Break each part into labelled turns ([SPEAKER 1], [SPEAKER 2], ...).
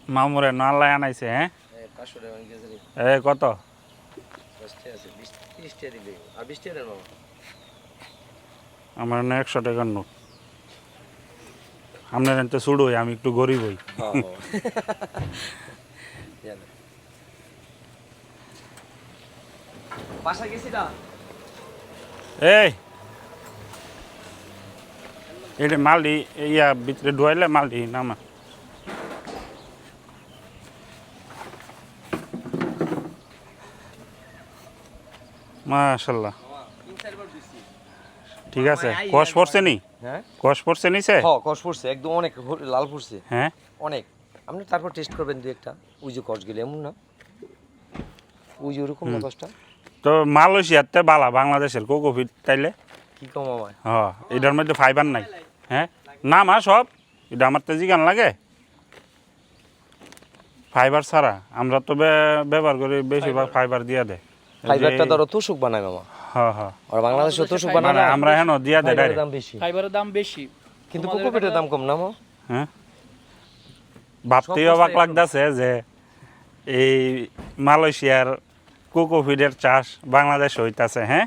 [SPEAKER 1] মামুরে নাল্লাই আনাইছে হ্যাঁ
[SPEAKER 2] 500 টাকা গেছে
[SPEAKER 1] এ কত
[SPEAKER 2] 10 টাকা আছে 20 30 টাকা দিবে আর 20 টাকা দেন মামা
[SPEAKER 1] আমার না 100 টাকার নোট আপনার তো শুরু হই আমি একটু গরিব হই
[SPEAKER 2] হ্যাঁ হ্যাঁ বাসা গেছি না
[SPEAKER 1] এই এটা মালদি ইয়া ভিতরে ঢুয়াইলে মালদি নামা মাশাআল্লাহ ঠিক আছে কষ পড়ছে নি
[SPEAKER 2] হ্যাঁ
[SPEAKER 1] কষ পড়ছে নিছে
[SPEAKER 2] হ্যাঁ কষ পড়ছে একদম অনেক লাল পড়ছে
[SPEAKER 1] হ্যাঁ
[SPEAKER 2] অনেক আপনি তারপর টেস্ট করবেন দুই একটা ওই যে কষ গেলে এমন না ওই যে ওরকম না কষটা
[SPEAKER 1] তো মালয়েশিয়াতে বালা বাংলাদেশের কোকোপিট তাইলে
[SPEAKER 2] কি কম আমায়
[SPEAKER 1] হ্যাঁ এটার মধ্যে ফাইবার নাই হ্যাঁ না মা সব এটা আমার তেজি গান লাগে ফাইবার ছাড়া আমরা তো ব্যবহার করি বেশিরভাগ ফাইবার দিয়া দেয়
[SPEAKER 2] ফাইবারটা ধরো তোষক বানায় মামা
[SPEAKER 1] হ্যাঁ হ্যাঁ
[SPEAKER 2] আর বাংলাদেশে তোষক বানায়
[SPEAKER 1] মানে আমরা হেন দিয়া দেয়
[SPEAKER 2] ফাইবারের
[SPEAKER 1] ডাইরেক্ট
[SPEAKER 2] দাম বেশি
[SPEAKER 3] ফাইবারের দাম বেশি
[SPEAKER 2] কিন্তু কোকোপিটের দাম কম না মামা
[SPEAKER 1] হ্যাঁ ভাবতেই অবাক লাগতেছে যে এই মালয়েশিয়ার কোকোপিটের চাষ বাংলাদেশে হইতাছে হ্যাঁ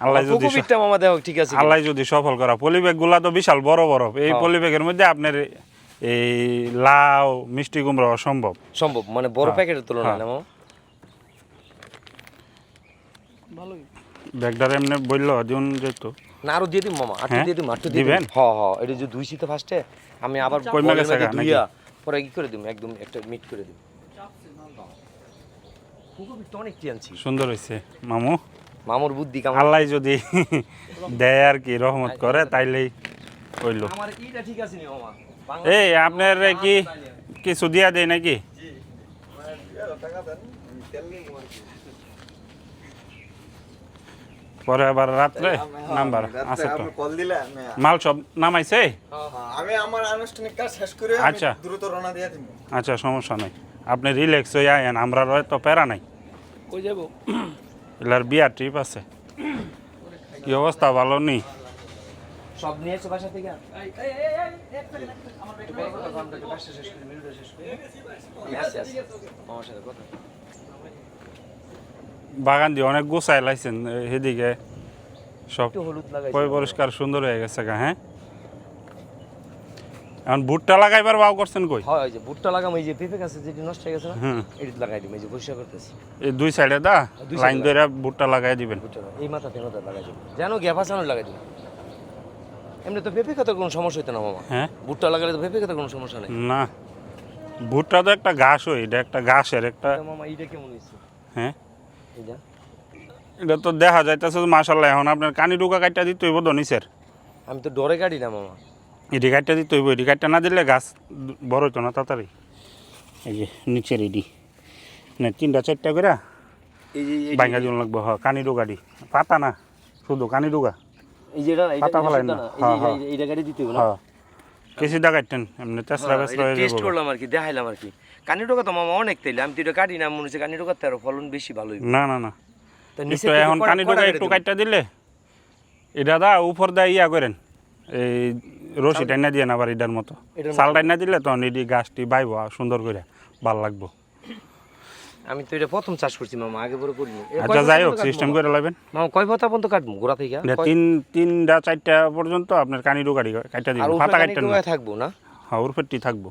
[SPEAKER 1] আল্লাহ যদি
[SPEAKER 2] কোকোপিটটা মামা দেখো ঠিক আছে
[SPEAKER 1] আল্লাহ যদি সফল করা পলিব্যাগ গুলা তো বিশাল বড় বড় এই পলিব্যাগের মধ্যে আপনার এই লাউ মিষ্টি কুমড়া অসম্ভব
[SPEAKER 2] সম্ভব মানে বড় প্যাকেটের তুলনায় না মামা
[SPEAKER 3] ভালোই
[SPEAKER 1] ব্যাগটার এমনি বললো দিন যেত
[SPEAKER 2] না আরো দিয়ে দিন মামা আর
[SPEAKER 1] হ্যাঁ?
[SPEAKER 2] দিয়ে দিন আর
[SPEAKER 1] দিবেন?
[SPEAKER 2] হ্যাঁ হ্যাঁ এটা যে দুই শীতে ফার্স্টে আমি আবার
[SPEAKER 1] কইমা
[SPEAKER 2] বলের
[SPEAKER 1] গেছে
[SPEAKER 2] মধ্যে
[SPEAKER 1] গা নাকি?
[SPEAKER 2] ধুইয়া পরে কি করে দিম একদম একটা মিট করে দিম কোকোপিটটা অনেক টিয়ানছি
[SPEAKER 1] সুন্দর হয়েছে মামু
[SPEAKER 2] মামুর বুদ্ধি কাম
[SPEAKER 1] আল্লাহ যদি দেয় আর কি রহমত করে তাইলেই হইল
[SPEAKER 2] আমার এইটা ঠিক আছে নি মামা
[SPEAKER 1] এই আপনার কি কিছু দিয়া দেয় নাকি পরে আবার রাত্রে নাম্বার আছে তো
[SPEAKER 4] কল দিলে
[SPEAKER 1] মাল সব নামাইছে
[SPEAKER 4] আমি আমার আনুষ্ঠানিক কাজ শেষ করে
[SPEAKER 1] আচ্ছা।
[SPEAKER 4] আমি দ্রুত রওনা দিয়ে দিব
[SPEAKER 1] আচ্ছা সমস্যা নাই আপনি রিল্যাক্স হয়ে আয়েন আমরা তো প্যারা নাই
[SPEAKER 3] কই যাবো
[SPEAKER 1] এলার বিয়ার ট্রিপ আছে কি অবস্থা ভালো নেই
[SPEAKER 2] সব নিয়েছো বাসা থেকে মামার সাথে কথা
[SPEAKER 1] বাগান দিয়ে অনেক গোছায় লাইছেন সেদিকে সব
[SPEAKER 2] একটু হলুদ লাগাই
[SPEAKER 1] পরিষ্কার সুন্দর হয়ে গেছে গা হ্যাঁ এখন ভুট্টা লাগাইবার বাও করছেন কই
[SPEAKER 2] হয় ওই যে ভুট্টা লাগাম এই যে পেঁপে গাছে যেটি নষ্ট হয়ে গেছে না
[SPEAKER 1] হুম
[SPEAKER 2] এটি লাগাই দিম এই যে পরিষ্কার করতেছি
[SPEAKER 1] এই দুই সাইডে দা
[SPEAKER 2] দুই
[SPEAKER 1] লাইন
[SPEAKER 2] side
[SPEAKER 1] ধরে ভুট্টা লাগাই দিবেন
[SPEAKER 2] ভুট্টা এই মাথা লাগাই দিম যেন গ্যাপ আছে লাগাই দিম এমনি তো পেঁপে খাতে কোনো সমস্যা হইতো না মামা
[SPEAKER 1] হ্যাঁ
[SPEAKER 2] ভুট্টা লাগালে তো পেঁপে খাতে কোনো সমস্যা নেই
[SPEAKER 1] না ভুট্টা তো একটা ঘাস হয় এটা একটা ঘাসের একটা
[SPEAKER 2] তা মামা এইটা কেমন হয়েছে
[SPEAKER 1] হ্যাঁ
[SPEAKER 2] এইটা
[SPEAKER 1] এটা তো দেখা যাইতেছে মাশাল্লাহ এখন আপনার কানি ডুকা কাটটা দিতে হইব ধনিসের
[SPEAKER 2] আমি তো ডরে গাড়ি না মামা
[SPEAKER 1] এটি কাটটা দিতে হইব এটি কাটটা না দিলে গাছ বড় হইতো না তাড়াতাড়ি এই যে নিচের এডি না তিনটা চারটা করে
[SPEAKER 2] এই যে
[SPEAKER 1] বাইঙ্গা দিন লাগবো হ্যাঁ কানি ডুগা দি পাতা না শুধু কানি ডুগা
[SPEAKER 2] এই যেটা
[SPEAKER 1] পাতা ফেলাই না। হ্যাঁ, হ্যাঁ।
[SPEAKER 2] এইটা গাড়ি দিতে হবে না
[SPEAKER 1] হ্যাঁ কেসি দা কাটতেন এমনি তেসরা বেসরা হয়ে
[SPEAKER 2] টেস্ট
[SPEAKER 1] যাবো
[SPEAKER 2] করলাম আর কি দেখাইলাম আর কি কানি টোকা তো মামা অনেক তেল আমি তো এটা কাটি না মনে হচ্ছে কানি টোকাতে আরো ফলন বেশি ভালো হইবে
[SPEAKER 1] না না না
[SPEAKER 2] তা নিচে
[SPEAKER 1] একটু
[SPEAKER 2] থেকে
[SPEAKER 1] এখন
[SPEAKER 2] কড়া-
[SPEAKER 1] কানি
[SPEAKER 2] কড়া
[SPEAKER 1] ডুগা
[SPEAKER 2] কেটে
[SPEAKER 1] একটু
[SPEAKER 2] দিবো।
[SPEAKER 1] কাটটা দিলে এটা দা উপর দা ইয়া করেন এই রশি টাইনা দিয়ে না আবার এটার মতো
[SPEAKER 2] এটার মতো?
[SPEAKER 1] চাল টাইনা দিলে তখন এটি গাছটি বাইব সুন্দর করে ভাল লাগবো
[SPEAKER 2] আমি তো এটা প্রথম চাষ করছি মামা আগে পরে করিনি
[SPEAKER 1] আচ্ছা যাই হোক সিস্টেম করে লাইবেন
[SPEAKER 2] মামা কয় পাতা পর্যন্ত কাটবো গোড়া থেকে
[SPEAKER 1] তিনটা চারটা পর্যন্ত আপনার কানি ডুগাড়ি কাটটা
[SPEAKER 2] আর
[SPEAKER 1] দিবেন
[SPEAKER 2] উপরে
[SPEAKER 1] পাতা
[SPEAKER 2] কানি
[SPEAKER 1] কাটতেন না
[SPEAKER 2] টোকায় থাকবো না
[SPEAKER 1] হ্যাঁ উরফেরটি থাকবো